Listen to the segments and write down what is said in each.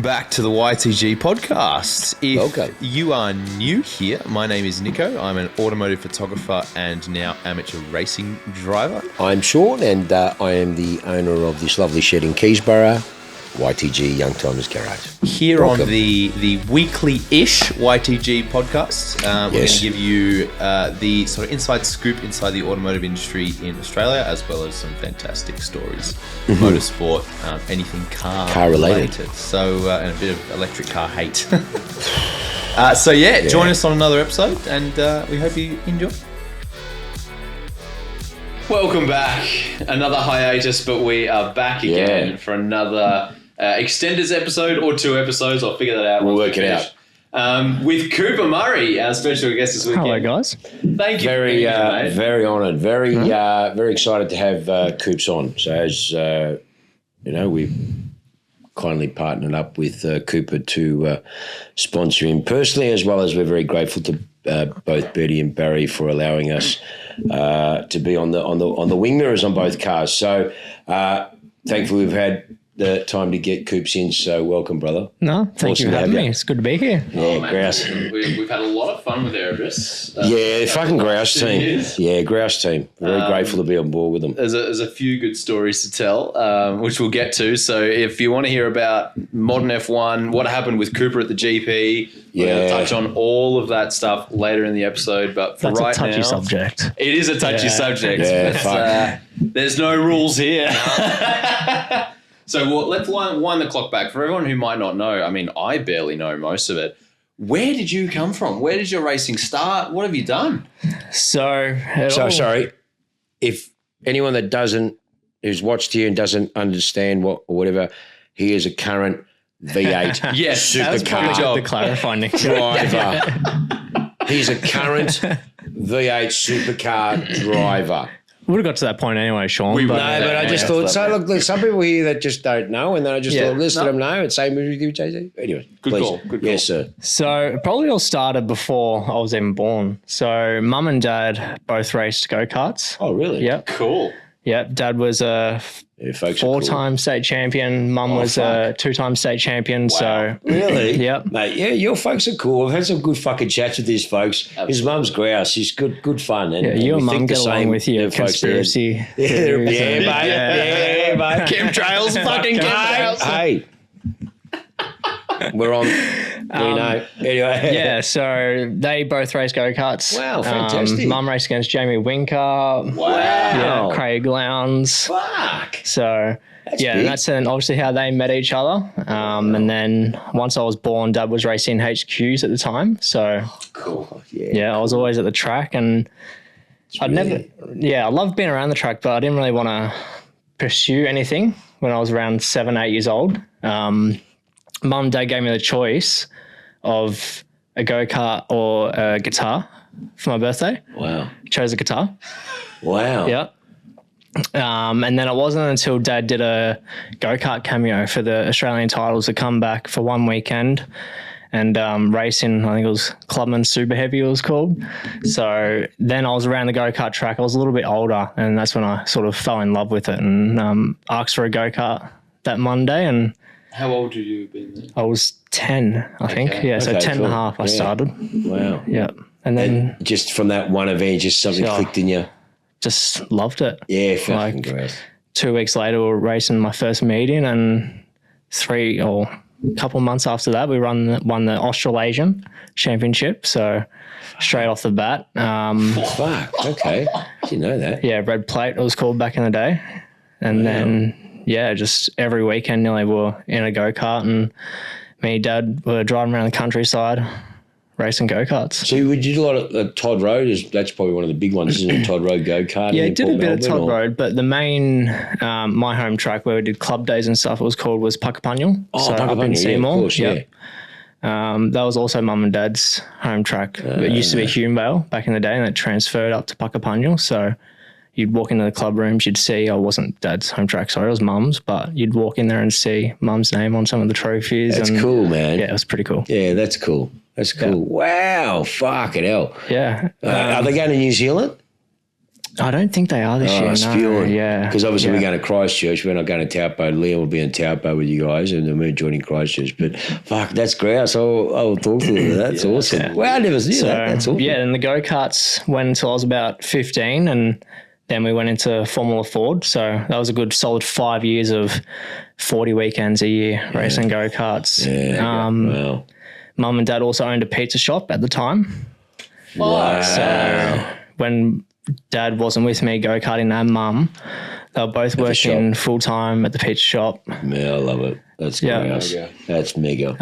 Welcome back to the YTG Podcast. Welcome. You are new here, my name is Nico. I'm an automotive photographer and now amateur racing driver. I'm Sean, and I am the owner of this lovely shed in Keysborough, YTG Young Timers Garage. Here Welcome. on the weekly-ish YTG Podcast, we're going to give you the sort of inside scoop inside the automotive industry in Australia, as well as some fantastic stories, motorsport, anything car related. So, and a bit of electric car hate. Join us on another episode, and we hope you enjoy. Welcome back. Another hiatus, but we are back again for another extenders episode or 2 episodes. I'll figure that out. We'll work it out. With Cooper Murray, our special guest this weekend. Hello, guys. Thank you. Very honoured. Very excited to have Coops on. So as we've kindly partnered up with Cooper to sponsor him personally, as well as we're very grateful to both Bertie and Barry for allowing us to be on the wing mirrors on both cars. So thankfully we've had the time to get Coops in. So welcome, brother. No, thank you for having me. It's good to be here. Yeah, grouse. We've had a lot of fun with Erebus. Fucking grouse team. Yeah, grouse team. Very grateful to be on board with them. There's a few good stories to tell, which we'll get to. So if you want to hear about modern F1, what happened with Cooper at the GP, we're going to touch on all of that stuff later in the episode. But for That's right now, a touchy subject. It is a touchy subject. Yeah, there's no rules here. So let's wind the clock back. For everyone who might not know, I mean, I barely know most of it. Where did you come from? Where did your racing start? What have you done? So sorry. If anyone who's watched here and doesn't understand what or whatever, he is a current V8 supercar to clarify, Nick. driver. He's a current V8 supercar driver. Would have got to that point anyway, Sean. But I just thought, look, there's some people here that just don't know, and then I just thought, let's let them know and say, JZ. Anyway, good call. Yes, sir. So it probably all started before I was even born. So mum and dad both raced go-karts. Oh, really? Yep. Cool. Yep. Dad was a 4-time state champion. Mum was a 2-time state champion. Wow. So really? Yep. Mate, yeah, your folks are cool. I've had some good fucking chats with these folks. Absolutely. His mum's grouse. She's good fun. And you and mum get along with your conspiracy. Yeah, mate. Yeah, mate. Chemtrails, fucking chemtrails. Hey. We're on. Anyway. Yeah, so they both race go-karts. Wow, fantastic. Mum raced against Jamie Winker. Wow. Yeah, Craig Lowndes. Fuck. So, and that's obviously how they met each other. And then once I was born, Dad was racing HQs at the time. So, cool. Yeah, I was always at the track, and I loved being around the track, but I didn't really want to pursue anything when I was around 7, 8 years old. Mum and Dad gave me the choice of a go-kart or a guitar for my birthday. Wow. Chose a guitar. Wow. Yeah. And then it wasn't until Dad did a go-kart cameo for the Australian titles to come back for one weekend and racing, I think it was Clubman Super Heavy it was called. So then I was around the go-kart track. I was a little bit older, and that's when I sort of fell in love with it and asked for a go-kart that Monday. And how old have you been then? I was 10, I think. Yeah, so 10 and a half I started. Wow. Yeah. And then just from that one event, just something clicked in you. Just loved it. Yeah, fucking great. 2 weeks later, we were racing my first meeting, and a couple of months after that, we won the Australasian Championship. So straight off the bat. Fuck, okay. Didn't know that. Yeah, Red Plate it was called back in the day. And then... yeah, just every weekend nearly we were in a go-kart, and me and Dad were driving around the countryside racing go-karts. So you did a lot of Todd Road. That's probably one of the big ones, isn't it? Todd Road go-kart. Yeah, did a bit of Todd Road, but the main, my home track where we did club days and stuff, it was called Puckapunyal. Oh, so Puckapunyal, up in Seymour. Of course, yeah. That was also Mum and Dad's home track. It used to be Hume back in the day, and it transferred up to Puckapunyal. So you'd walk into the club rooms, you'd see, I wasn't Dad's home track, sorry, it was Mum's, but you'd walk in there and see Mum's name on some of the trophies. That's cool, man. Yeah, it was pretty cool. Yeah, that's cool. That's cool. Yeah. Wow, fucking hell. Yeah. Are they going to New Zealand? I don't think they are this year. Spewing. No. Yeah. Because obviously we're going to Christchurch. We're not going to Taupo. Liam will be in Taupo with you guys, and then we're joining Christchurch. But fuck, that's grouse. I'll talk to them. That's awesome. Yeah. Well, I never knew that. That's awesome. Yeah, and the go-karts went until I was about 15, and then we went into Formula Ford. So that was a good solid 5 years of 40 weekends a year racing go-karts. Yeah. Wow. Mum and Dad also owned a pizza shop at the time. Wow. So when Dad wasn't with me go-karting and Mum, they were both working full-time at the pizza shop. Yeah, I love it. That's grouse. Yeah. That's mega.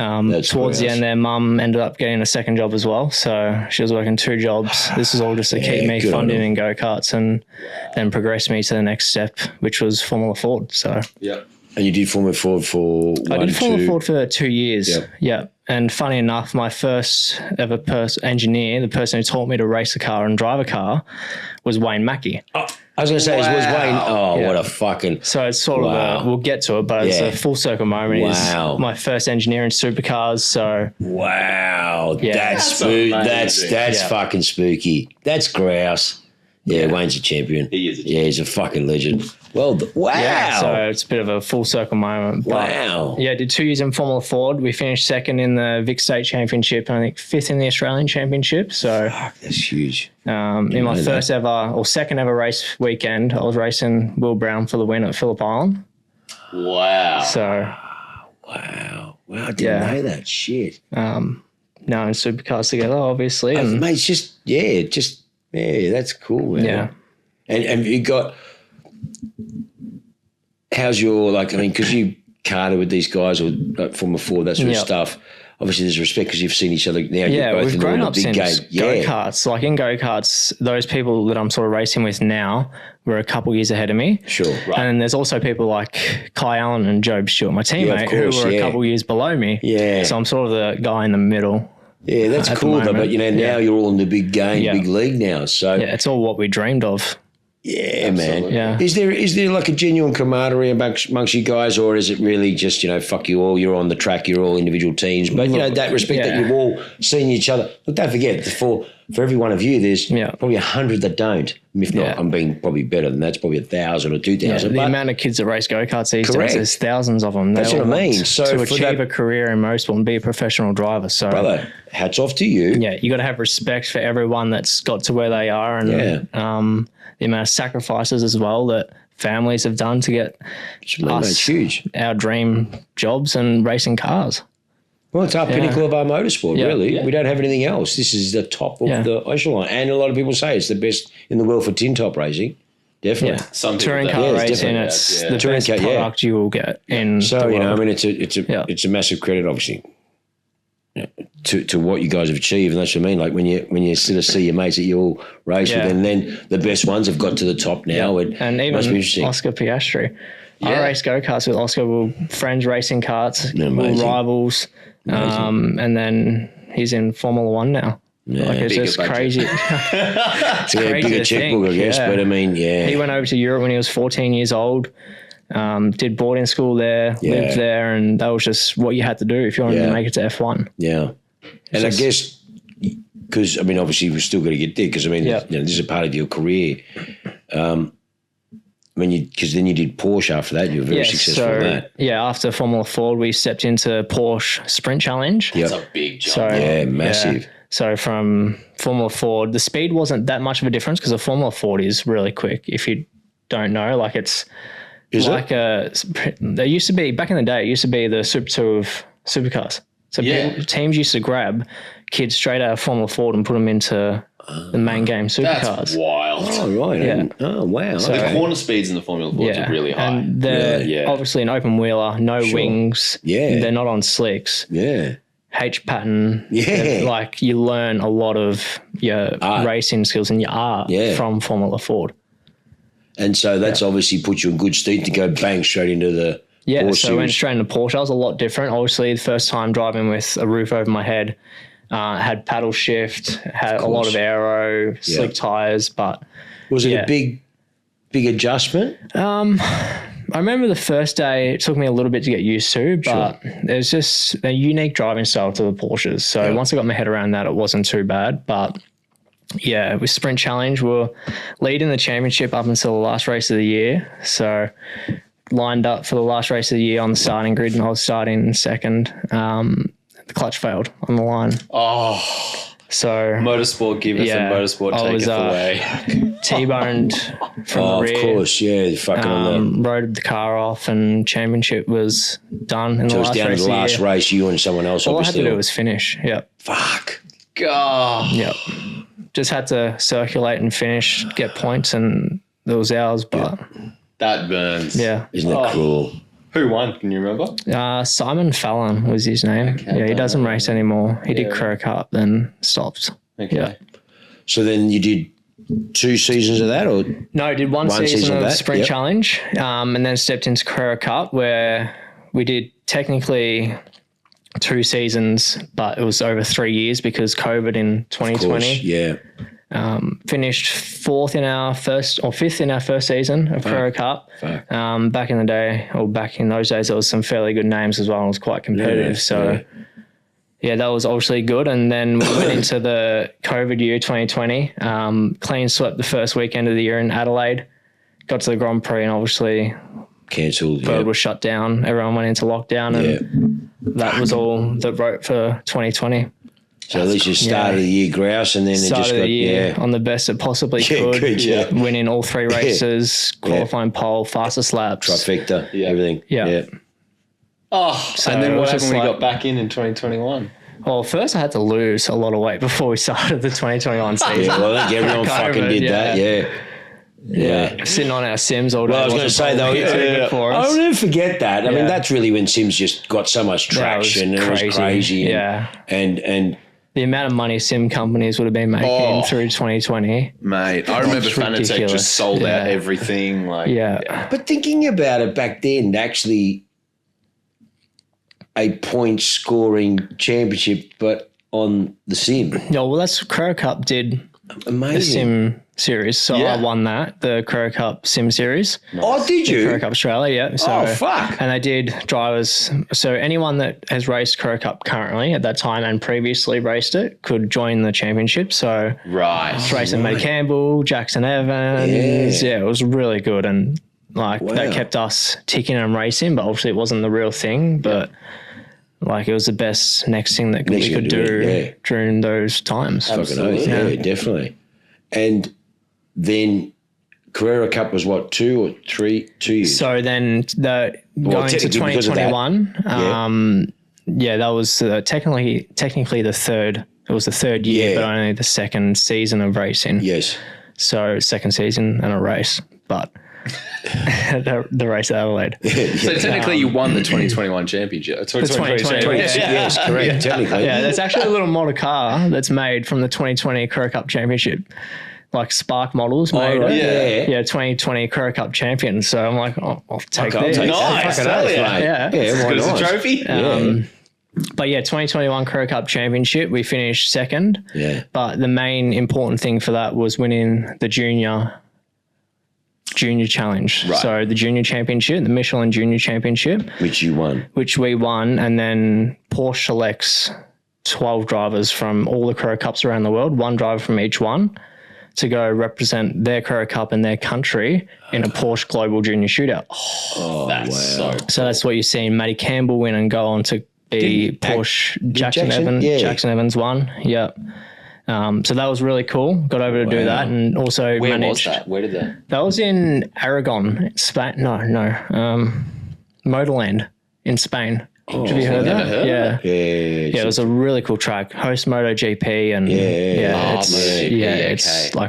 Towards the end there, Mum ended up getting a second job as well. So she was working 2 jobs. This is all just to keep me funded in go-karts and then progress me to the next step, which was Formula Ford. So yeah. And you did Formula Ford for I did Formula Ford for 2 years. Yep. Yeah. And funny enough, my first ever engineer, the person who taught me to race a car and drive a car, was Wayne Mackey. Oh, I was going to say, was Wayne. Oh, what a fucking. So it's sort of we'll get to it, but it's a full circle moment. Wow. He's my first engineer in supercars. So. Wow. That's spooky. That's fucking spooky. That's grouse. Yeah, Wayne's a champion. He is a champion. Yeah, he's a fucking legend. Well, wow. Yeah, so it's a bit of a full circle moment. Wow. Yeah, did 2 years in Formula Ford. We finished second in the Vic State Championship and I think 5th in the Australian Championship. So fuck, that's huge. In my first ever or second ever race weekend, I was racing Will Brown for the win at Phillip Island. Wow. So Wow, I didn't know that shit. Now in supercars together, obviously. And mate, that's cool, man. Yeah. And you got, how's your, because you karted with these guys or Formula Ford, that sort of stuff. Obviously, there's respect because you've seen each other now. Yeah, both we've grown up big since go-karts. Like in go-karts, those people that I'm sort of racing with now were a couple years ahead of me. Sure, right. And there's also people like Kai Allen and Job Stewart, my teammate, who were a couple years below me. Yeah. So I'm sort of the guy in the middle. Yeah, that's cool though. But now you're all in the big game, big league now. So it's all what we dreamed of. Yeah, absolutely. Man. Yeah. Is there like a genuine camaraderie amongst you guys, or is it really just fuck you all? You're on the track. You're all individual teams, but that respect that you've all seen each other. But don't forget, for every one of you, there's probably 100 that don't. If not, I'm being probably better than that. It's probably 1,000 or 2,000. The amount of kids that race go-karts these days, there's thousands of them. That's what I mean. So to achieve a career in motorsport and be a professional driver. So, brother, hats off to you. Yeah, you got to have respect for everyone that's got to where they are, and the amount of sacrifices as well that families have done to get us our dream jobs and racing cars. Well, it's our pinnacle of our motorsport, really. Yeah. We don't have anything else. This is the top of the echelon. And a lot of people say it's the best in the world for tin top racing. Definitely. Yeah. Some touring car racing, it's the best product you will get in So, it's a massive credit, obviously, to what you guys have achieved. And that's what I mean. Like when you sort of see your mates that you all race with, and then the best ones have got to the top now. And even Oscar Piastri. I raced go-karts with Oscar. We were friends racing karts. We were rivals. And then he's in Formula One now. Yeah, it's just crazy. It's crazy bigger checkbook, I guess. But I mean, he went over to Europe when he was 14 years old. Did boarding school there, lived there, and that was just what you had to do if you wanted to make it to F1. Yeah. And I guess, because, I mean, obviously we've still got to get there because, I mean, this is a part of your career. Because then you did Porsche after that. You were very successful in that. Yeah, after Formula Ford, we stepped into Porsche Sprint Challenge. That's a big job. So, massive. So from Formula Ford, the speed wasn't that much of a difference because the Formula Ford is really quick. If you don't know, like it's there used to be, back in the day, it used to be the Super 2 of supercars. So teams used to grab kids straight out of Formula Ford and put them into the main game supercars. That's wild. Oh, right. Yeah. Oh, wow. So the corner speeds in the Formula Ford are really high. And they're obviously an open wheeler, no wings. Yeah. They're not on slicks. Yeah. H pattern. Yeah. Like you learn a lot of your racing skills and your art from Formula Ford. And so that's obviously put you in good stead to go bang straight into the Porsche so I went straight into Porsche. I was a lot different. Obviously, the first time driving with a roof over my head, had paddle shift, had a lot of aero, slick tires, but... Was it a big adjustment? I remember the first day, it took me a little bit to get used to, but there's just a unique driving style to the Porsches. So once I got my head around that, it wasn't too bad, but Yeah, with Sprint Challenge, we're leading the championship up until the last race of the year. So lined up for the last race of the year on the starting grid, and I was starting second. The clutch failed on the line. Oh, so motorsport giveth and motorsport taketh away. T-boned from the rear. Of course, yeah. Fucking on rode the car off, and championship was done in the last race. So it was down to the last race, you and someone else. All I had to do was finish. Yep. Fuck. God. Yep. Just had to circulate and finish, get points, and it was ours. But that burns. Yeah. Isn't it cruel? Who won? Can you remember? Simon Fallon was his name. Okay, he doesn't race anymore. He did Carrera Cup, then stopped. Okay. Yeah. So then you did 2 seasons of that, or no? I did one season of Sprint Challenge, and then stepped into Carrera Cup, where we did technically 2 seasons, but it was over 3 years because COVID in 2020. Finished 4th in our first or 5th in our first season of Carrera Cup. Back in the day, or back in those days, there was some fairly good names as well. And it was quite competitive. That was obviously good. And then we went into the COVID year 2020. Clean swept the first weekend of the year in Adelaide. Got to the Grand Prix and obviously cancelled. World was shut down. Everyone went into lockdown, and that was all that wrote for 2020. So at least you started the year grouse, and then it just got on the best it possibly could. Good, winning all 3 races, qualifying pole, fastest laps, trifecta, everything. Yeah. Oh, so and then what happened when you got back in 2021? Well, first I had to lose a lot of weight before we started the 2021 season. Well, I think everyone fucking did that. Yeah. Sitting on our Sims all day. Well, I was going to say, though, I'll never forget that. I mean, that's really when Sims just got so much traction. It was crazy. And the amount of money sim companies would have been making through 2020. Mate, I remember Fanatec just sold out everything. But thinking about it back then, actually a point scoring championship, but on the sim. No, well, that's Carrera Cup did amazing the sim series. So I won that, the Carrera Cup sim series. Oh, did you? Carrera Cup Australia, So, fuck. And they did drivers. So anyone that has raced Carrera Cup currently at that time and previously raced it could join the championship. So racing Matty Campbell, Jackson Evans. Yeah, it was really good. And that kept us ticking and racing, but obviously it wasn't the real thing. But it was the best next thing that we could do during those times. Absolutely. Yeah, definitely. And then Carrera Cup was what, 2 or 3 years? So then going to 2021, that was technically the third. It was the third year, but only the second season of racing. Yes. So second season and a race, but the race at Adelaide. So technically you won the 2021 championship. 2020 championship. Yes, correct. Technically. Yeah, there's actually a little model car that's made from the 2020 Carrera Cup championship. Spark models made it. Yeah, 2020 Carrera Cup champion. So I'm like, I'll take that. Nice. Yeah. As good as a trophy. But 2021 Carrera Cup championship, we finished second. Yeah. But the main important thing for that was winning the junior challenge. Right. So the junior championship, the Michelin junior championship. Which you won. Which we won. And then Porsche selects 12 drivers from all the Carrera Cups around the world, 1 driver from each one, to go represent their Carrera Cup in their country in a Porsche Global Junior Shootout. So that's what you're seeing Matty Campbell win and go on to be Porsche Jackson Evans. Jackson Evans won. Yeah. So that was really cool. Got over to do that, and also Where managed. Was that? Where did that? That was in Aragon, Spain. No. Motorland in Spain. Have you heard that? Yeah. It was a really cool track. Host MotoGP and it's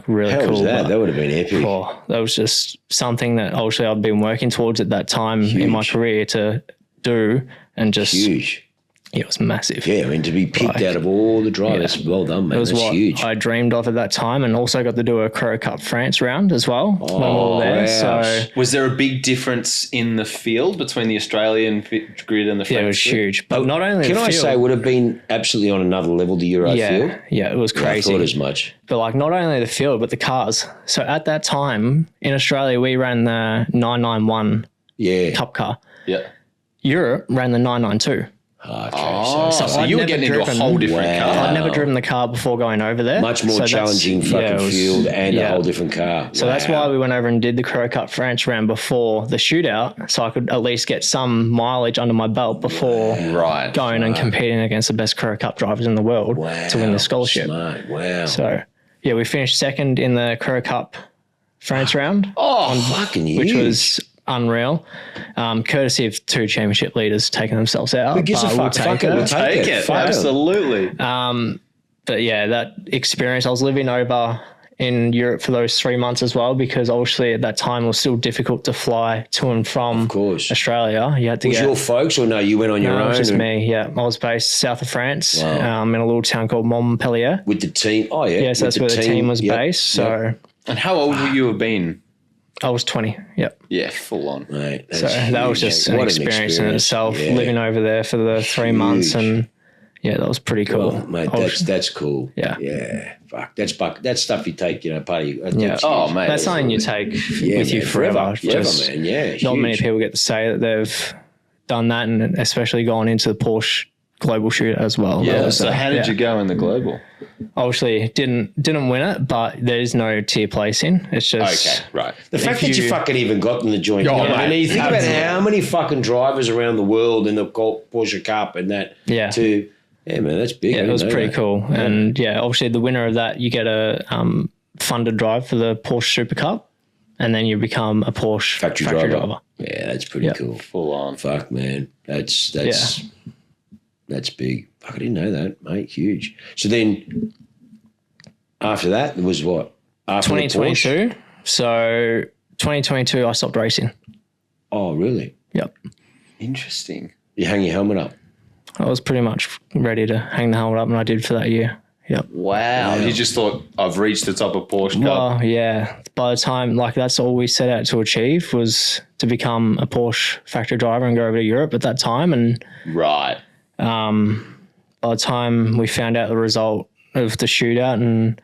really How cool. Was that? That would have been epic. That was just something that obviously I've been working towards at that time in my career to do, and just huge. It was massive. Yeah, I mean, to be picked out of all the drivers, well done, man. It was That's what huge. I dreamed of at that time, and also got to do a Carrera Cup France round as well when we were there. Wow. So was there a big difference in the field between the Australian grid and the French it was grid? huge. But not only Can I say, would have been absolutely on another level, the Euro field? Yeah, it was crazy. I thought as much. But not only the field, but the cars. So at that time in Australia, we ran the 991 Cup car. Yeah. Europe ran the 992. Okay, so you were getting into a whole different car. I'd never driven the car before going over there. much more challenging fucking field and a whole different car. So that's why we went over and did the Carrera Cup France round before the shootout, so I could at least get some mileage under my belt before going and competing against the best Carrera Cup drivers in the world to win the scholarship. Smart. Wow. So, yeah, we finished second in the Carrera Cup France round. Fucking huge. Which was unreal. Courtesy of 2 championship leaders taking themselves out. Who gives a fuck? Fuck it. We'll take it. Absolutely. But yeah, that experience, I was living over in Europe for those 3 months as well, because obviously at that time it was still difficult to fly to and from Australia. You had to your folks, or no, you went on your own? It was just me, yeah. I was based south of France, in a little town called Montpellier. With the team? Oh, yeah. Yeah, so that's where the team was based. So. And how old would you have been? I was 20, yep. Yeah, full on. Mate, so that was just an experience in itself, living over there for the 3 months, and yeah, that was pretty cool. Well, mate, that's cool. Yeah. Yeah. Fuck. That's stuff you take, part of you. Mate. That's something you take with you forever. Forever, man. Yeah. Not many people get to say that they've done that, and especially gone into the Porsche global shoot as well. Yeah. So how did you go in the global? Obviously didn't win it, but there's no tier placing. It's just the fact that you fucking even got in the joint. You think about how many fucking drivers around the world in the Porsche Cup and that. Yeah. Man, that's big. Yeah, it was pretty cool. Yeah. And obviously the winner of that, you get a funded drive for the Porsche Super Cup, and then you become a Porsche factory driver. Yeah, that's pretty cool. Full on. Fuck, man. That's big. Fuck, I didn't know that, mate. Huge. So then after that, it was what? After 2022. So 2022, I stopped racing. Oh, really? Yep. Interesting. You hang your helmet up? I was pretty much ready to hang the helmet up, and I did for that year. Yep. Wow. You just thought, I've reached the top of Porsche Cup? Well, yeah. By the time, that's all we set out to achieve, was to become a Porsche factory driver and go over to Europe at that time. And by the time we found out the result of the shootout, and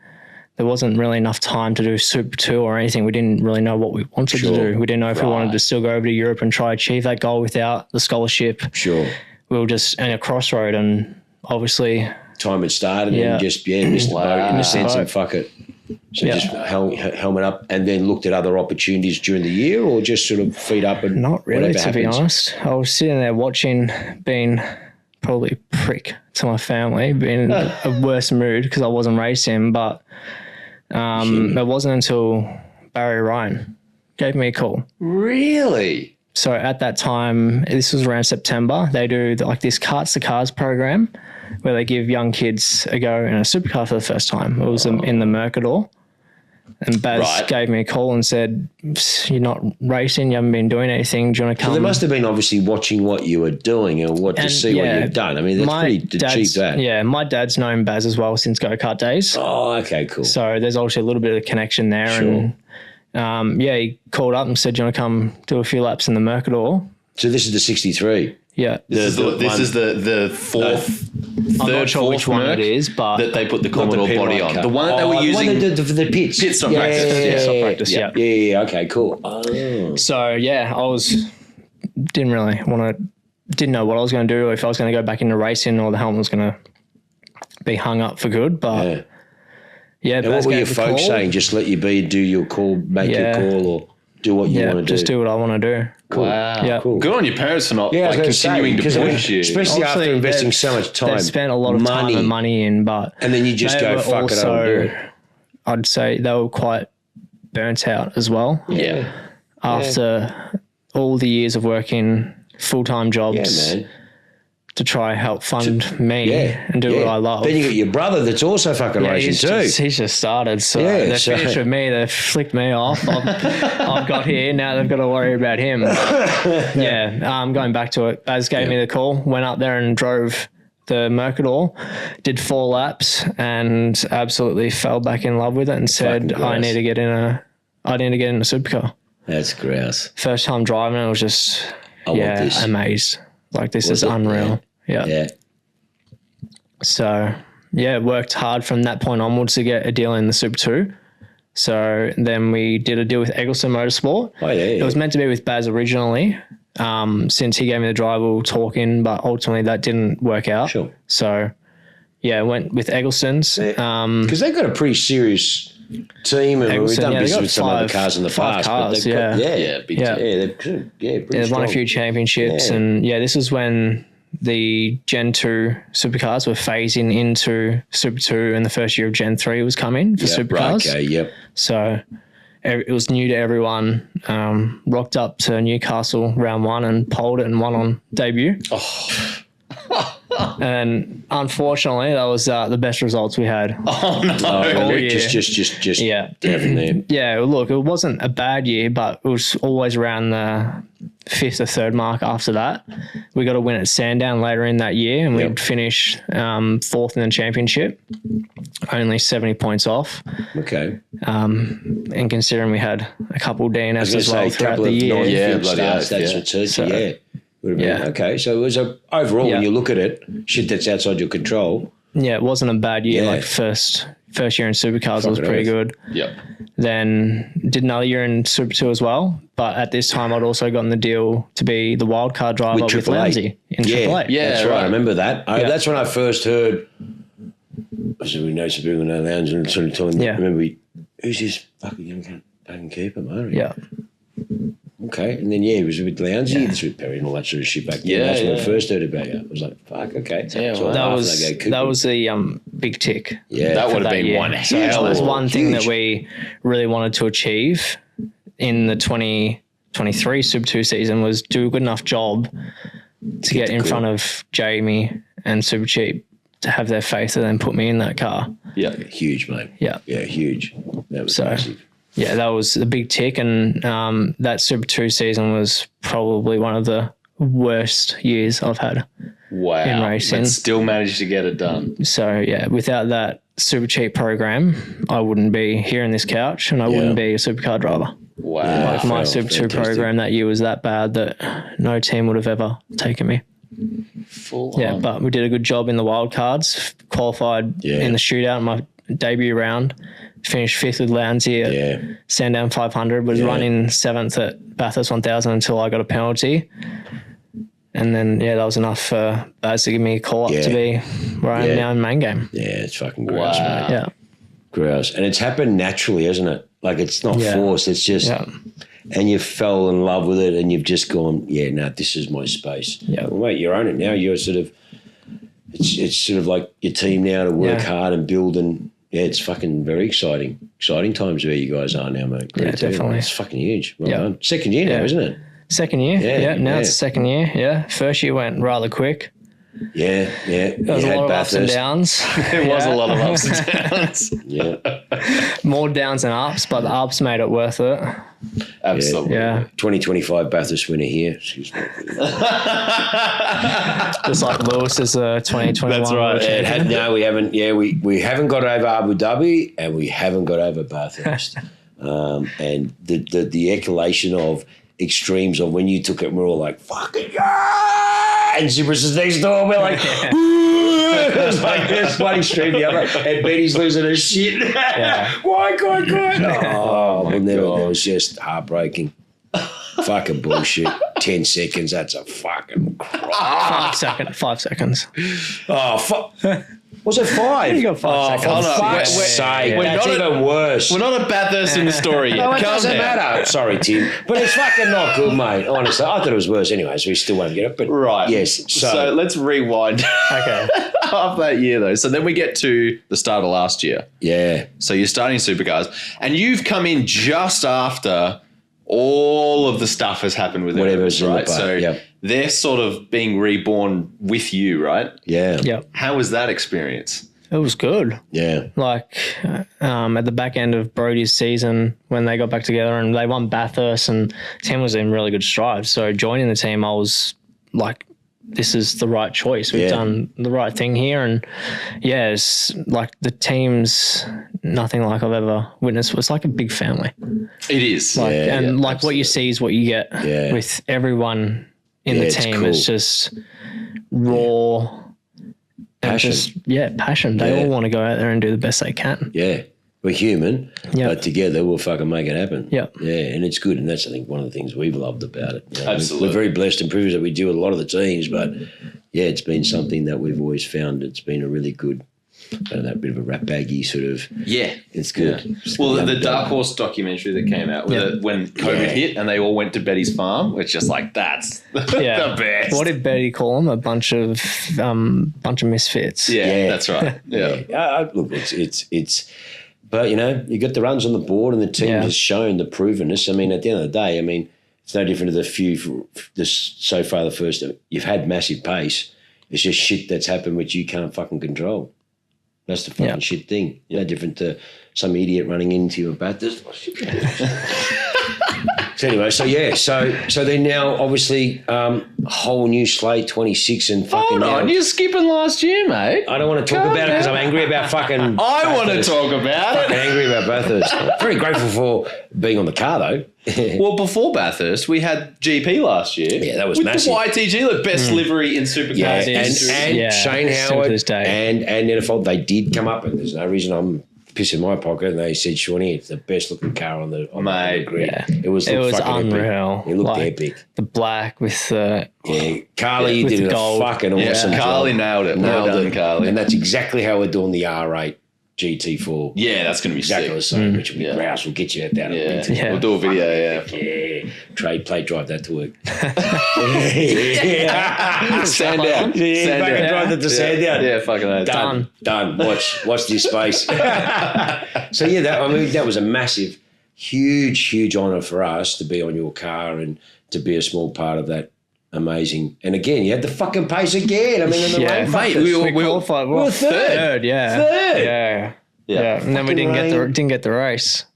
there wasn't really enough time to do Super 2 or anything, we didn't really know what we wanted to do. We didn't know if we wanted to still go over to Europe and try to achieve that goal without the scholarship. Sure. We were just in a crossroad, and obviously time had started and just missed the boat in a sense, and fuck it. So just helmet up, and then looked at other opportunities during the year, or just sort of feet up and not really, to happens. Be honest. I was sitting there watching, being probably a prick to my family, being in a worse mood because I wasn't racing, but it wasn't until Barry Ryan gave me a call. Really? So at that time, this was around September, they do this Karts to Cars program where they give young kids a go in a supercar for the first time. It was in the Mercador. And Baz gave me a call and said, you're not racing, you haven't been doing anything, do you want to come? So they must have been obviously watching what you were doing and what you've done. I mean, that's pretty cheap, that. Yeah, my dad's known Baz as well since go-kart days. Oh, okay, cool. So there's obviously a little bit of connection there. Sure. And he called up and said, do you want to come do a few laps in the Mercador? So this is the 63? Yeah. This is the fourth. I'm not sure which one it is, but that they put the Commodore body on. The one that they were using for the pits. Pit stop practice. Yeah. Okay, cool. Oh. So I didn't know what I was going to do, if I was going to go back into racing or the helmet was going to be hung up for good. But and what were your folks saying? Just let you be, do your call, make your call, or do what you want to do. Just do what I want to do. Cool. Wow. Yeah. Cool. Good on your parents for not continuing to push you. Especially after investing so much time. They've spent a lot of time and money in, but... And then you just go, fuck it, I'll do it. I'd say they were quite burnt out as well. Yeah. After all the years of working full-time jobs to try help fund me and do what I love. Then you got your brother that's also fucking racing too. He's just started, so they're finished with me. They've flicked me off. I've got here, now they've got to worry about him. Going back to it, Baz gave me the call, went up there and drove the Mercador, did 4 laps and absolutely fell back in love with it and said, I need to get in a supercar. That's grouse. First time driving, I was just amazed. This is unreal. Yeah. So, worked hard from that point onwards to get a deal in the Super 2. So then we did a deal with Erebus Motorsport. Oh, yeah. It was meant to be with Baz originally, since he gave me the drive, we were talking, but ultimately that didn't work out. Sure. So, yeah, went with Eggleston's. Because they've got a pretty serious team, and we've done business with some other cars in the past. Cars, but they've won a few championships, and this is when the Gen 2 supercars were phasing into Super 2, and the first year of Gen 3 was coming for supercars. Right, okay, yep. So it was new to everyone. Rocked up to Newcastle round 1 and poled it and won on debut. And unfortunately, that was the best results we had. Oh no! Just definitely. Yeah, look, it wasn't a bad year, but it was always around the 5th or 3rd mark. After that, we got a win at Sandown later in that year, and we'd finish 4th in the championship, only 70 points off. Okay. And considering we had a couple DNFs as well throughout the year, Okay, so it was overall when you look at it, shit that's outside your control. Yeah, it wasn't a bad year. Like first year in supercars was pretty good. Yep. Then did another year in Super 2 as well, but at this time I'd also gotten the deal to be the wildcard driver with Lounsey in AAA. Yeah, that's right. I remember that. That's when I first heard. So we know some people know Lounge and sort of telling me. Remember, who's this fucking young cunt? Fucking Cooper, mate. Yeah. Okay, and then he was with Lounge, with Perry and all that sort of shit back then. That's when I first heard about you. I was like, fuck, okay. So that was the big tick. Yeah, that would have been one huge. So there's one thing that we really wanted to achieve in the 2023 Super 2 season was do a good enough job to get in front of Jamie and Super Cheap to have their faith and then put me in that car. Yeah, huge, mate. Yeah, huge. That was massive. Yeah, that was a big tick, and that Super 2 season was probably one of the worst years I've had in racing. But still managed to get it done. So, without that Super Cheap program, I wouldn't be here in this couch, and I wouldn't be a supercar driver. Wow. Like my Super 2 program that year was that bad that no team would have ever taken me. Full on. But we did a good job in the wild cards, qualified in the shootout in my debut round. Finished 5th with Lounsey at Sandown 500, was running 7th at Bathurst 1000 until I got a penalty. And then, that was enough for Baz to give me a call up to be where I am now in main game. Yeah, it's fucking gross, mate. Yeah. Gross. And it's happened naturally, hasn't it? Like, it's not forced. It's just, and you fell in love with it and you've just gone, this is my space. Yeah. Well, mate, you own it now. You're sort of, it's sort of like your team now to work hard and build and, it's fucking very exciting. Exciting times where you guys are now, mate. Great definitely. It's fucking huge. Well done. Second year now, isn't it? Second year. Now it's the second year. Yeah. First year went rather quick. Yeah. There was a lot of ups and downs. There was a lot of ups and downs. More downs than ups, but the ups made it worth it. Absolutely. Yeah. 2025 Bathurst winner here. Excuse me. Just like Lewis is a 2021. That's right. No, we haven't. Yeah, we haven't got over Abu Dhabi and we haven't got over Bathurst. And the escalation of extremes of when you took it, we're all like, fucking yeah! And Zibris is next door, we're like, it was like this one extreme, the other, and Betty's losing her shit. Why, God? Oh, well, it was just heartbreaking. Fucking bullshit. 10 seconds, that's a fucking crap. 5 seconds. Oh, fuck. Was it 5? You got 5 seconds. For fuck's sake. That's even worse. We're not at Bathurst in the story yet. No, it doesn't matter. Sorry, Tim. But it's fucking not good, mate. Honestly, I thought it was worse anyway, so we still won't get it. But right. Yes. So let's rewind. Okay. Half that year, though. So then we get to the start of last year. Yeah. So you're starting supercars, and you've come in just after all of the stuff has happened with Erebus, right? So they're sort of being reborn with you, right? Yeah. Yep. How was that experience? It was good. Yeah. Like at the back end of Brody's season when they got back together and they won Bathurst and the team was in really good stride. So joining the team, I was like, this is the right choice. We've done the right thing here. And it's like the team's nothing like I've ever witnessed. It's like a big family. It is. Like, what you see is what you get with everyone in the team. It's just raw. Passion. Passion. They all want to go out there and do the best they can. Yeah. We're human, but together we'll fucking make it happen. Yeah. Yeah, and it's good. And that's, I think, one of the things we've loved about it. You know, Absolutely. We're very blessed and privileged that we do with a lot of the teams, but, yeah, it's been something that we've always found it's been a really good, I don't know, bit of a rat baggy sort of. Yeah. It's good. Yeah. It's Well, good the Dark Horse documentary that came out when COVID hit and they all went to Betty's farm, it's just like, that's the best. What did Betty call them? A bunch of misfits. Yeah, that's right. Yeah. Look, it's. But, you know, you got the runs on the board and the team has shown the provenness. I mean, at the end of the day, I mean, it's no different to the few so far the first. You've had massive pace. It's just shit that's happened which you can't fucking control. That's the fucking shit thing. You know, different to some idiot running into you about this. So anyway, so then now obviously whole new slate, 26 and fucking. Hold on, you're skipping last year, mate. I don't want to talk about it because I'm angry about fucking. I want to talk about fucking it. angry about Bathurst. Very grateful for being on the car though. Well, before Bathurst, we had GP last year. Yeah, that was with massive. The YTG, the best livery in supercars history. and Shane still to Howard this day. and NFL, they did come up, and there's no reason I'm pissing my pocket. And they said, "Shawnee, it's the best looking car on the grid." Yeah. It was fucking unreal. Epic. It looked like, epic. The black with the Carly with did the a gold. fucking awesome job. Carly nailed it. Well done, Carly. And that's exactly how we're doing the R8 GT4. Yeah, that's going to be Exactly the sick. same, which will be grouse. We'll get you out down. Yeah. We'll do a video, Yeah, trade plate drive that to work. Stand down. Yeah, fucking drive that to Sandown. Yeah, fucking hell. Done. Watch this space. So yeah, that was a massive, huge honour for us to be on your car and to be a small part of that. Amazing. And again, you had the fucking pace again. I mean, in the rain, mate, we qualified. were third. Third. Yeah. And then we didn't get the race.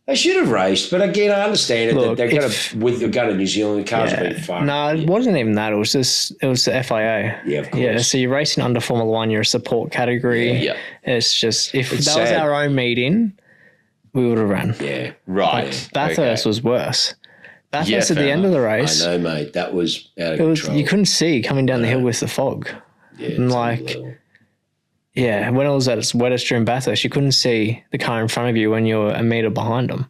They should have raced, but again, I understand it. Look, They've got to New Zealand. The cars have been fucked. No, it wasn't even that. It was the FIA. Yeah, of course. Yeah, so you're racing under Formula One. You're a support category. Yeah. It's just if that was sad. our own meeting, we would have run. Yeah. Right. Bathurst was worse. Bathurst at the end of the race. I know, mate. That was out of It was, control. you couldn't see coming down the hill with the fog. Yeah, And like, unbelievable. yeah, when it was at its wettest during Bathurst, you couldn't see the car in front of you when you were a metre behind them.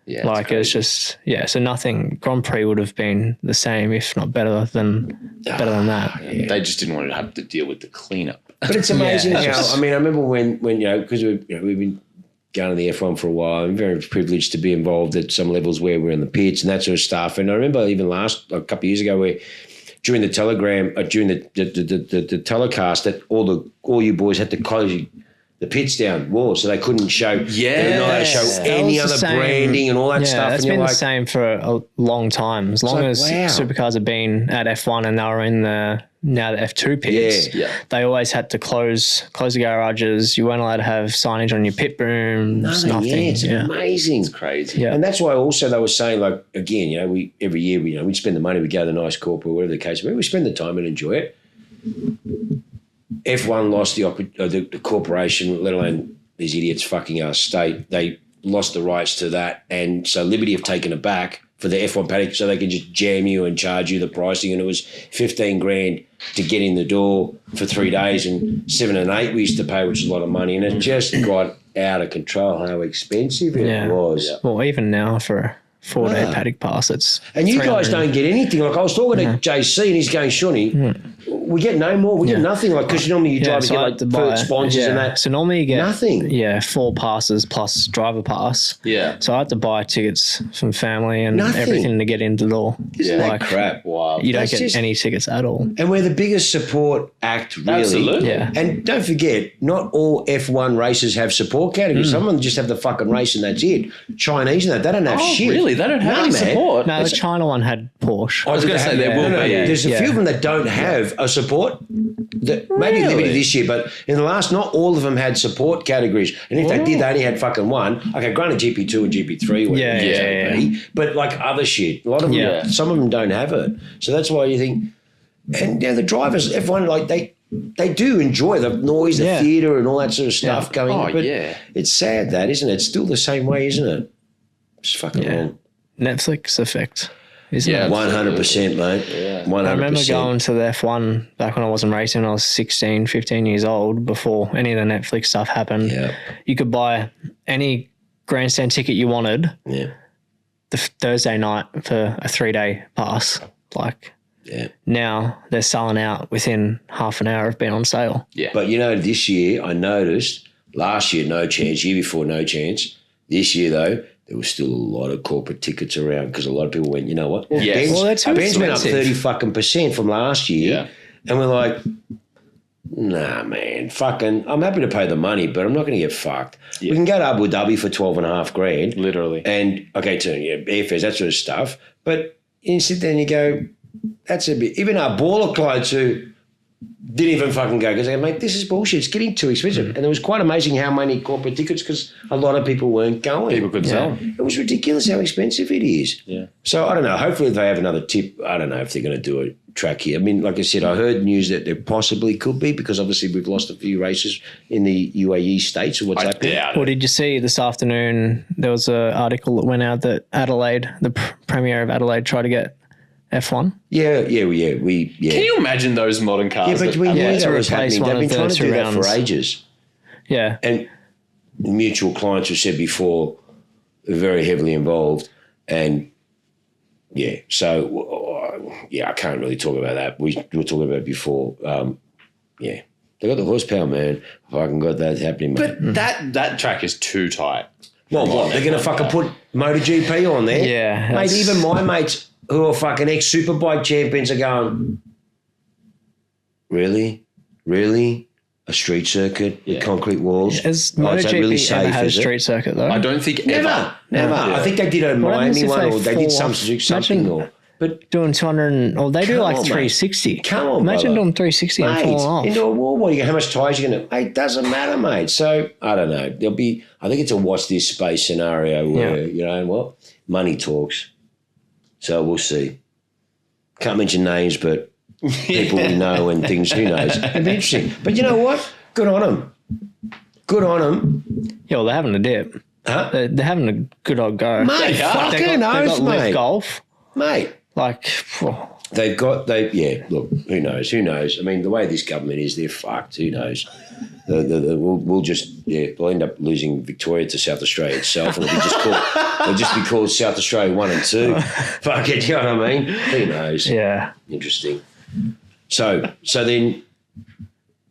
Yeah, Like, it was just, so nothing, Grand Prix would have been the same, if not better than that. They just didn't want to have to deal with the cleanup. But it's amazing Yeah, how, I mean, I remember when because we've been going to the F1 for a while. I'm very privileged to be involved at some levels where we're in the pits and that sort of stuff. And I remember even a couple of years ago where during the the telecast that all you boys had to close the pits down so they couldn't show they were not allowed to show any other branding and all that stuff. It's and been the same for a long time. As long as supercars have been at F1 and they were in the F2 pits, they always had to close the garages. You weren't allowed to have signage on your pit rooms. Nothing. Yeah, it's amazing. It's crazy. Yeah. And that's why also they were saying, like, again, we every year we'd spend the money, we go to the nice corporate, whatever the case may be, we spend the time and enjoy it. F1 lost the corporation, let alone these idiots fucking our state. They lost the rights to that, and so Liberty have taken it back for the F1 paddock, so they can just jam you and charge you the pricing. And it was $15,000 to get in the door for 3 days, and 7 and 8 we used to pay, which is a lot of money. And it just got out of control how expensive it was. Yeah. Well, even now for a 4-day paddock pass, it's and you guys don't get anything. Like I was talking to JC, and he's going, Shawnee, we get no more. We get nothing. Like because normally you drive to get like first sponsors and that. So normally you get nothing. Yeah, 4 passes plus driver pass. Yeah. So I had to buy tickets from family and Nothing. everything to get into the door. Isn't that crap? Wow. You don't That's get just- any tickets at all. And we're the biggest support act, really. Absolutely. Yeah. And don't forget, not all F1 races have support categories. Some of them just have the fucking race and that's it. Chinese and that, they don't have shit. Really? They don't have any man. support? No, the China one had Porsche. I was going to say there will be. There's a Yeah. few of them that don't have a support. Maybe Liberty this year, but in the last, not all of them had support categories. And if they did, they only had fucking one. Okay, granted GP2 and GP3, whatever Yeah, it yeah, may be, but like other shit. A lot of them, some of them don't have it. So that's why you think, and the drivers, F1, like they do enjoy the noise, the theatre and all that sort of stuff going on. But it's sad that, isn't it? It's still the same way, isn't it? It's fucking wrong. Netflix effect. Isn't it? 100%, mate. Yeah. 100%. I remember going to the F1 back when I wasn't racing. I was 16, 15 years old before any of the Netflix stuff happened. Yep. You could buy any grandstand ticket you wanted. Yeah. The Thursday night for a 3-day pass. Like, now they're selling out within half an hour of being on sale. Yeah. But, this year I noticed, last year no chance, year before no chance. This year, though, there was still a lot of corporate tickets around because a lot of people went, you know what? Well, yes. Ben's went up 30% from last year. Yeah. And we're like, nah, man, I'm happy to pay the money, but I'm not going to get fucked. Yeah. We can go to Abu Dhabi for $12,500. Literally. And, airfares, that sort of stuff. But you sit there and you go, that's a bit, even our baller clients who didn't even fucking go because they go, mate, this is bullshit. It's getting too expensive. And it was quite amazing how many corporate tickets because a lot of people weren't going. People couldn't sell. It was ridiculous how expensive it is. Yeah. So I don't know. Hopefully they have another tip. I don't know if they're going to do a track here. I mean, like I said, I heard news that there possibly could be because obviously we've lost a few races in the UAE states or what's happening. Well, did you see this afternoon there was an article that went out that Adelaide, the Premier of Adelaide, tried to get F1? Yeah. Can you imagine those modern cars? Yeah, but we knew that was happening. They've been trying to do that for ages. Yeah. And mutual clients have said before, are very heavily involved. And, I can't really talk about that. We were talking about it before. They got the horsepower, man. If I can got that happening, but that track is too tight. Well, what? They're going to fucking put MotoGP on there? Yeah. Mate, even my mates who are fucking ex-Superbike champions are going, really? A street circuit with concrete walls? Has MotoGP ever had a street circuit, though? I don't think Never. Yeah. I think they did a Miami one or they did something. But doing 200, or they do like 360. Mate. Come on, imagine brother. doing 360 and falling off. Into a wall body, how much tyres you going to? Mate, it doesn't matter, mate. So I don't know. I think it's a watch this space scenario where money talks. So we'll see. Can't mention names, but people we know and things. Who knows? It'd be interesting. But you know what? Good on them. Yeah, well, they're having a dip. Huh? They're having a good old go. Mate, fucking oath, mate. Live golf. Mate. Like, look, who knows? I mean, the way this government is, they're fucked. Who knows? We'll end up losing Victoria to South Australia itself, and it'll just be called South Australia 1 and 2. Fuck it, you know what I mean? Who knows? Yeah. Interesting. So then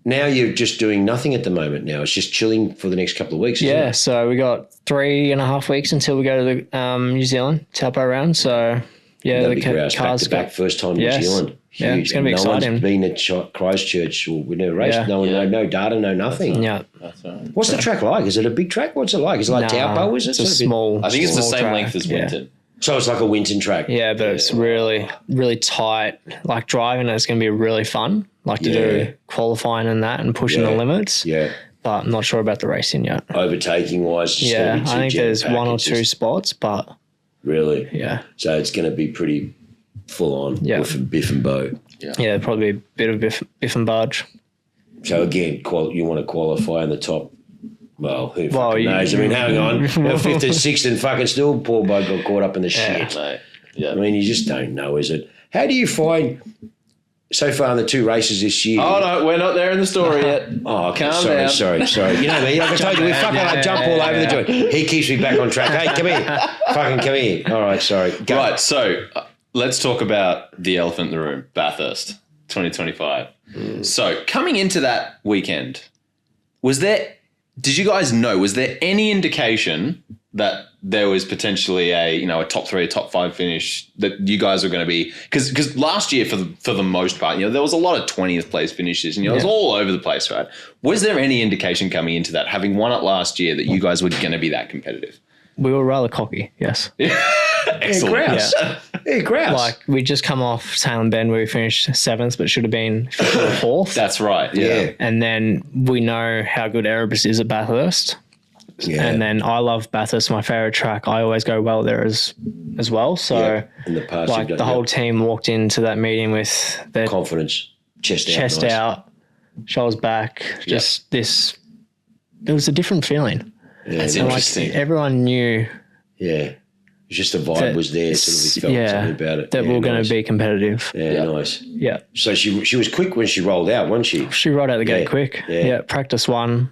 now you're just doing nothing at the moment now. It's just chilling for the next couple of weeks, isn't it? So we got 3.5 weeks until we go to the New Zealand Taupo round. So, the cars back first time New Zealand. Huge. Yeah, it's going to be exciting. One's been at Christchurch, or we never raced. Yeah. No data, no nothing. Yeah. That's right. What's the track like? Is it a big track? What's it like? Is it like Taupo? Is it? It's a small. I think it's the same track. length as Winton. So it's like a Winton track. Yeah, but it's really, really tight. Like driving it's going to be really fun. Like to do qualifying and that and pushing the limits. Yeah. But I'm not sure about the racing yet. Overtaking wise, I think there's one or two spots, but really, So it's going to be pretty full on with Biff and Bo. Yeah, probably a bit of Biff and Barge. So again, you want to qualify in the top. Well, who fucking knows? I mean, hang on, 5th and 6th and fucking still poor Bo got caught up in the shit. Mate. Yeah. I mean, you just don't know, is it? How do you find so far in the 2 races this year? Oh no, we're not there in the story yet. Oh, okay. Calm down. Sorry. You know me. Like I told you, we fucking jump all over the joint. He keeps me back on track. Hey, come here. Fucking come here. All right, sorry. Go. Right, so let's talk about the elephant in the room, Bathurst 2025. So coming into that weekend, did you guys know, was there any indication that there was potentially a top 3, top 5 finish that you guys were going to be, because last year for the most part, there was a lot of 20th place finishes and it was all over the place, right? Was there any indication coming into that, having won it last year, that you guys were going to be that competitive? We were rather cocky, yes. Excellent. Yeah, grouse. Like we just come off Salem Bend where we finished 7th, but should have been 5th or 4th. That's right. Yeah. And then we know how good Erebus is at Bathurst. Yeah. And then I love Bathurst, my favourite track. I always go well there as well. So in the past, like the whole team walked into that meeting with their confidence, chest out, shoulders back. Just this, it was a different feeling. Yeah, that's interesting. Like everyone knew. Yeah. Just the vibe was there. Sort of, we felt something about it. That we're going to be competitive. Yeah, nice. Yeah. So she was quick when she rolled out, wasn't she? She rolled out the gate quick. Yeah. Practice 1.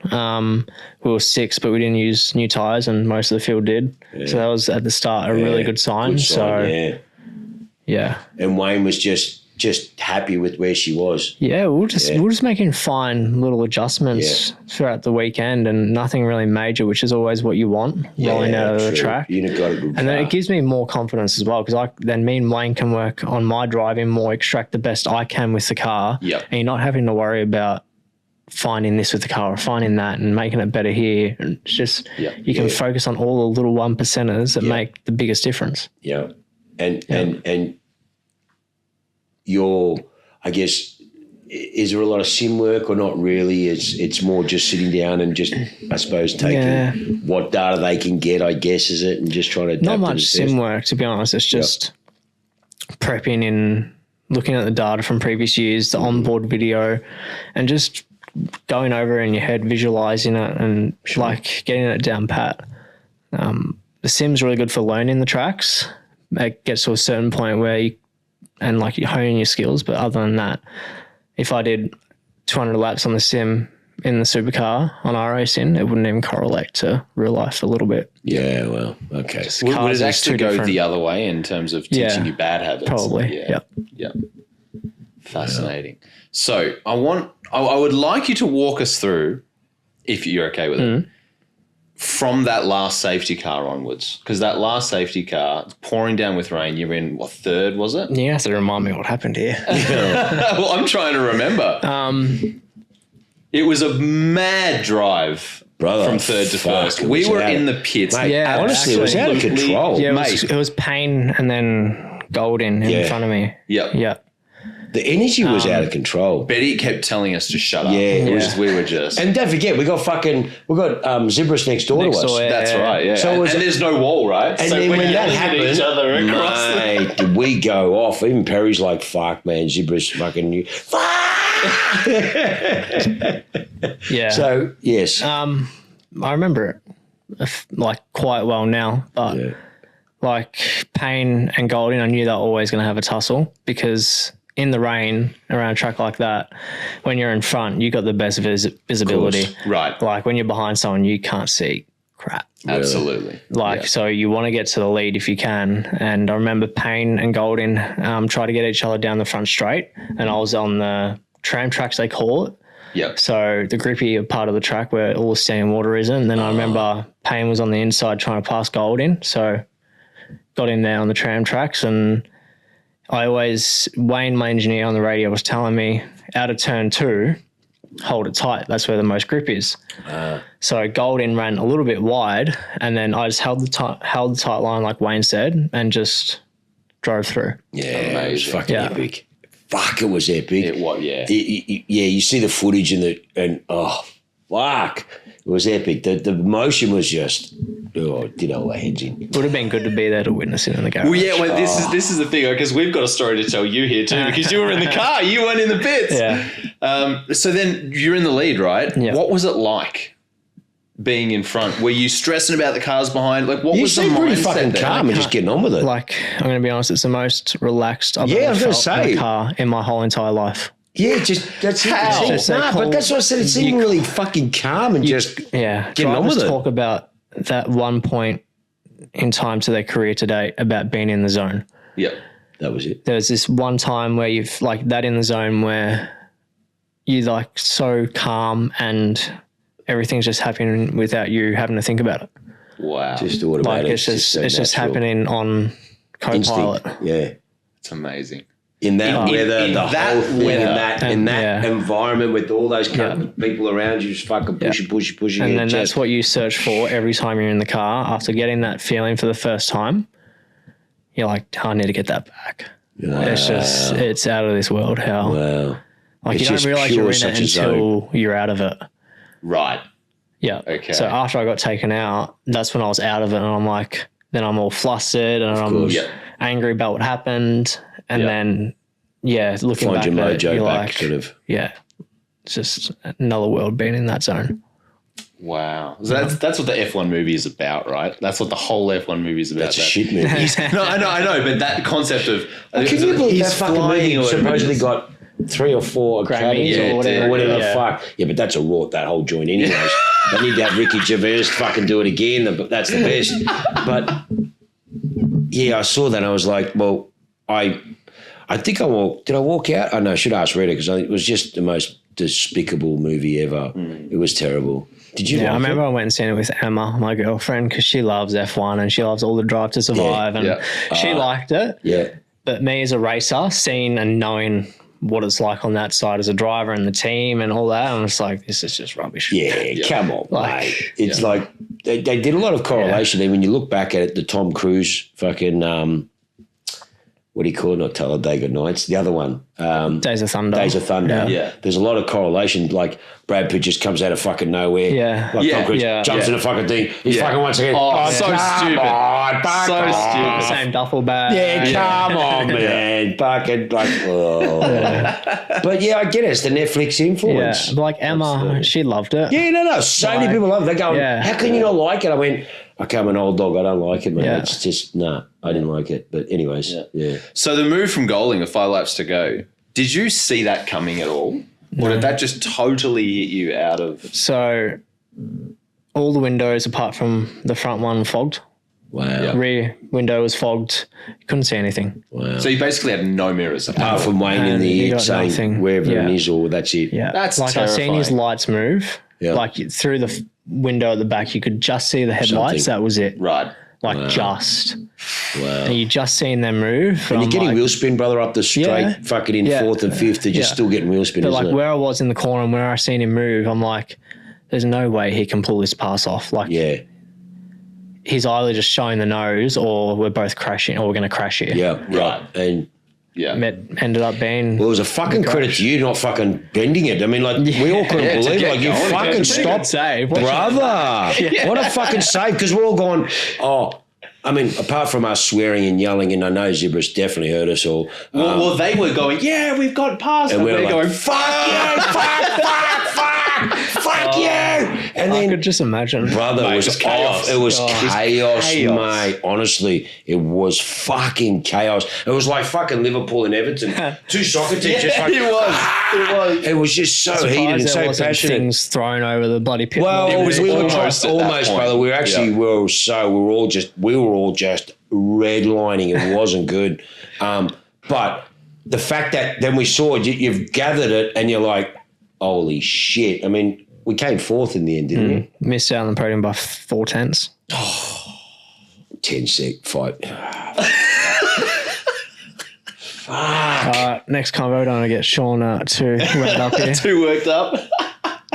We were 6, but we didn't use new tyres, and most of the field did. Yeah. So that was at the start a really good sign. Yeah. And Wayne was just happy with where she was. Yeah, we're just making fine little adjustments throughout the weekend, and nothing really major, which is always what you want rolling out of the track. You've got a good and then it gives me more confidence as well, because then me and Wayne can work on my driving more, extract the best I can with the car. Yep. And you're not having to worry about finding this with the car or finding that and making it better here. And it's just you can focus on all the little 1%ers that make the biggest difference. Yeah. And I guess, is there a lot of sim work or not really? It's more just sitting down and just, I suppose, taking what data they can get, I guess, is it? And just trying to adapt. Not much sim work, to be honest. It's just prepping and looking at the data from previous years, the onboard video, and just going over it in your head, visualizing it and like getting it down pat. The sim's really good for learning the tracks. It gets to a certain point where you're honing your skills. But other than that, if I did 200 laps on the sim in the supercar on iRacing, it wouldn't even correlate to real life a little bit. Yeah, well, okay. Would it actually go the other way in terms of teaching you bad habits? Probably, yeah. Fascinating. So I would like you to walk us through, if you're okay with it, from that last safety car onwards, because that last safety car, it's pouring down with rain. You're in, what, third, was it? You have to remind me what happened here. Well, I'm trying to remember. It was a mad drive, brother, from third to first. We were in the pits. Mate, honestly, it was out of control. Yeah, it was Payne and then Golden in front of me. Yep. The energy was out of control. Betty kept telling us to shut up. Yeah. We were just... And don't forget, we got Zebras next door to us. That's right, yeah. So and there's no wall, right? And so then when that happened, each other across mate, did we go off. Even Perry's like, fuck, man, Zebras fucking new. Fuck! Yeah. So, yes. I remember it quite well now, but Payne and Golding, I knew they were always going to have a tussle, because in the rain around a track like that, when you're in front, you got the best visibility. Right. Like when you're behind someone, you can't see crap. Absolutely. So you want to get to the lead if you can. And I remember Payne and Golding try to get each other down the front straight, and I was on the tram tracks, they call it. Yep. So the grippy part of the track where all the standing water is in. And then I remember Payne was on the inside trying to pass Golding. So got in there on the tram tracks, and Wayne, my engineer on the radio, was telling me out of turn 2, hold it tight. That's where the most grip is. So Golding ran a little bit wide, and then I just held the tight line like Wayne said, and just drove through. Yeah, it was fucking epic. Fuck, it was epic. It was, yeah. You see the footage and oh, fuck. It was epic. The motion was just, did all the heads in. Would have been good to be there to witness it in the garage. Well, yeah, this is the thing, because we've got a story to tell you here too, because you were in the car, you weren't in the pits. Yeah. So then you're in the lead, right? Yeah. What was it like being in front? Were you stressing about the cars behind? Like, what was the mindset? You seem pretty fucking calm and just getting on with it. Like, I'm going to be honest, it's the most relaxed I've ever felt in a car in my whole entire life. Yeah, that's it. But that's what I said. It seemed really fucking calm and just getting on with it. Talk about that one point in time to their career to date about being in the zone. Yep. That was it. There's this one time where you've like that in the zone where you're like so calm and everything's just happening without you having to think about it. Wow. Just automatic. Like it's just happening on co-pilot. Instinct. Yeah. It's amazing. In that weather, in that environment with all those people around you, just fucking pushing. And then that's what you search for every time you're in the car. After getting that feeling for the first time, you're like, I need to get that back. Wow. It's out of this world. How? Wow. Like you don't realize you're in it until you're out of it. Right. Yeah. Okay. So after I got taken out, that's when I was out of it, and I'm like, then I'm all flustered and I'm angry about what happened. And then, looking find back your mojo you're back, like, sort of. Yeah, it's just another world being in that zone. Wow. So that's what the F1 movie is about, right? That's what the whole F1 movie is about. That's a shit movie. No, I know, but that concept of can you believe that fucking movie supposedly got 3 or 4 Grammys or whatever the fuck? Yeah, but that's a rort, that whole joint anyways. They need to have Ricky Gervais fucking do it again. That's the best. But yeah, I saw that and I was like, well, I think did I walk out? Oh no, I should ask Rita because it was just the most despicable movie ever. It was terrible. Did you? Yeah, I remember I went and seen it with Emma, my girlfriend, because she loves F1 and she loves all the Drive to Survive, and she liked it. Yeah. But me as a racer, seeing and knowing what it's like on that side as a driver and the team and all that, I'm just like, this is just rubbish. Yeah, come on, mate. It's like they did a lot of correlation there. When you look back at it, the Tom Cruise fucking what do you call it? Not Talladega Nights. The other one. Days of Thunder. Days of Thunder. Yeah. There's a lot of correlation. Like Brad Pitt just comes out of fucking nowhere. Yeah. Like Tom Cruise jumps in a fucking thing. He's fucking once again. Oh, so stupid. So The same duffel bag. Yeah, come on, man. Fucking like, But yeah, I get it. It's the Netflix influence. Yeah. Like Emma, she loved it. Yeah, no. So many people love it. They're going, how can you not like it? I went, okay, I'm an old dog. I don't like it, man. Yeah. It's just, I didn't like it. But anyways, yeah. So the move from Golding of 5 laps to go, did you see that coming at all? Or did that just totally hit you out of... So all the windows apart from the front one fogged. Wow. Yeah. Rear window was fogged. You couldn't see anything. Wow. So you basically had no mirrors Apart from Wayne in the ear saying nothing. wherever it is or that's it. Yeah. That's like terrifying. I seen his lights move. Yeah. Like through the window at the back, you could just see the headlights. Something. That was it. Right. Like just. Wow. And you just seen them move. And you're getting wheel spin, brother, up the straight, fucking in 4th and 5th. They're just still getting wheel spin, But isn't like it? where I was in the corner and where I seen him move, I'm like, there's no way he can pull this pass off. Like, he's either just showing the nose or we're both crashing or we're going to crash here. Yeah, right. And ended up being... Well, it was a fucking credit to you not fucking bending it. I mean, like, we all couldn't believe it. Like, you fucking stopped. Save. Brother. What a fucking save. Because we're all going, I mean, apart from us swearing and yelling, and I know Zebras definitely heard us all. Well, they were going, yeah, we've got past. And we're like, going, fuck you, fuck you. And I then, could just imagine. brother, it was chaos. off. It was chaos, mate. Honestly, it was fucking chaos. It was like fucking Liverpool and Everton. 2 soccer teams. just like, it was. It was just so heated and so passionate. Things thrown over the bloody pit. Well, was we were almost brother. We were actually we were all just redlining. It wasn't good. But the fact that then we saw it, you've gathered it, and you're like, holy shit! I mean, we came 4th in the end, didn't we? Missed out on the podium by 4 tenths. 10 sec fight. Next convo, I don't want to get Sean too worked up here. Too worked up.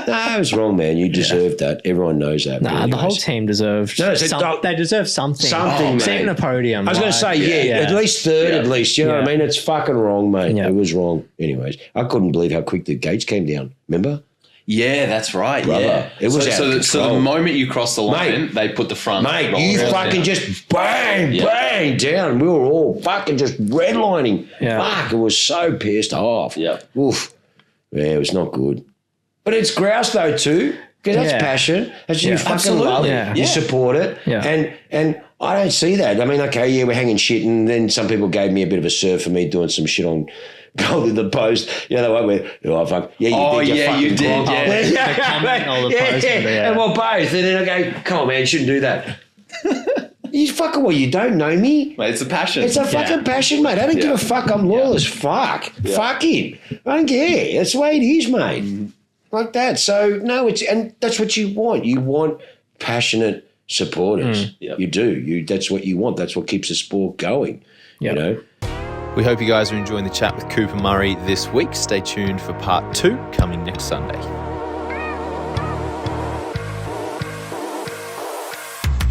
No, it was wrong, man. You deserved that. Everyone knows that. Nah, the whole team deserved. No, they deserve something. Something, mate. Seeing a podium. I was going to say, at least 3rd, at least. You know what I mean? It's fucking wrong, mate. Yeah. It was wrong. Anyways, I couldn't believe how quick the gates came down. Remember? Yeah, that's right. Brother, yeah, it was out of so control. the moment you crossed the line, Mate, they put the front. Mate, you fucking down. just bang down. We were all fucking just redlining. Yeah. Fuck, it was so pissed off. Yeah. Oof. Yeah, it was not good. But it's grouse though too, because that's passion. That's you fucking absolutely. love it. Yeah. You support it. Yeah. And I don't see that. I mean, okay, we're hanging shit, and then some people gave me a bit of a serve for me doing some shit on Gold in the Post. You know the one where, fuck. Yeah, you did. The comment or the post. And well, both. And then I go, come on, man, you shouldn't do that. You fucking you don't know me. Mate, it's a passion. It's a fucking passion, mate. I don't give a fuck. I'm loyal as fuck. Yeah. Fuck him. I don't care. That's the way it is, mate. Like that. So, no, and that's what you want. You want passionate supporters. Yep. You do. That's what you want. That's what keeps the sport going. Yep. You know? We hope you guys are enjoying the chat with Cooper Murray this week. Stay tuned for part 2 coming next Sunday.